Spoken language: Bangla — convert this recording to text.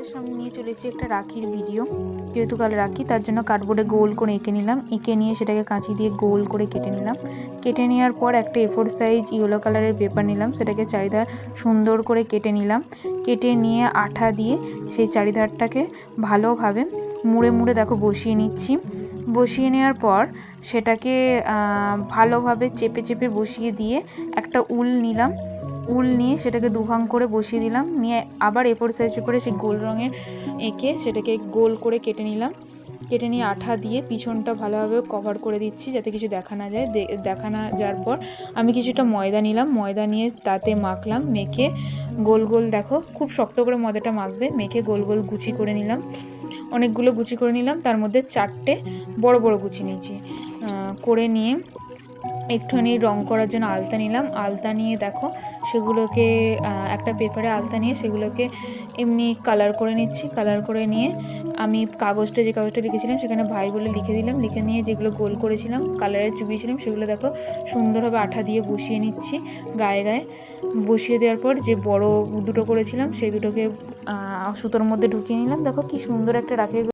তোমাদের সামনে নিয়ে চলে এসেছি একটা রাখির ভিডিও। যেহেতু কাল রাখি, তার জন্য কার্ডবোর্ডে গোল করে এঁকে নিলাম। এঁকে নিয়ে সেটাকে কাঁচি দিয়ে গোল করে কেটে নিলাম। কেটে নেওয়ার পর একটা A4 সাইজ ইয়েলো কালারের পেপার নিলাম, সেটাকে চারিধার সুন্দর করে কেটে নিলাম। কেটে নিয়ে আঠা দিয়ে সেই চারিধারটাকে ভালোভাবে মুড়ে মুড়ে দেখো বসিয়ে নিচ্ছি। বসিয়ে নেওয়ার পর সেটাকে ভালোভাবে চেপে চেপে বসিয়ে দিয়ে একটা উল নিলাম। উল নিয়ে সেটাকে দুভাং করে বসিয়ে দিলাম। নিয়ে আবার A4 সাইজ পেপারে সেই গোল রঙের এঁকে সেটাকে গোল করে কেটে নিলাম। কেটে নিয়ে আঠা দিয়ে পিছনটা ভালোভাবে কভার করে দিচ্ছি যাতে কিছু দেখা না যায়। দেখা না যাওয়ার পর আমি কিছুটা ময়দা নিলাম, ময়দা নিয়ে তাতে মাখলাম। মেখে গোল গোল, দেখো খুব শক্ত করে ময়দাটা মাখবে, মেখে গোল গোল গুচি করে নিলাম। অনেকগুলো গুচি করে নিলাম, তার মধ্যে 4টে বড় বড় গুচি নিয়েছি। করে নিয়ে একটুখানি রং করার জন্য আলতা নিলাম। আলতা নিয়ে দেখো সেগুলোকে একটা পেপারে আলতা নিয়ে সেগুলোকে এমনি কালার করে নিচ্ছি। কালার করে নিয়ে আমি যে কাগজটা লিখেছিলাম সেখানে ভাই বলে লিখে দিলাম। লিখে নিয়ে যেগুলো গোল করেছিলাম, কালারে চুবিয়েছিলাম, সেগুলো দেখো সুন্দরভাবে আঠা দিয়ে বসিয়ে নিচ্ছি গায়ে গায়ে। বসিয়ে দেওয়ার পর যে বড় দুটো করেছিলাম সেই দুটোকে সুতোর মধ্যে ঢুকিয়ে নিলাম। দেখো কি সুন্দর একটা রাখি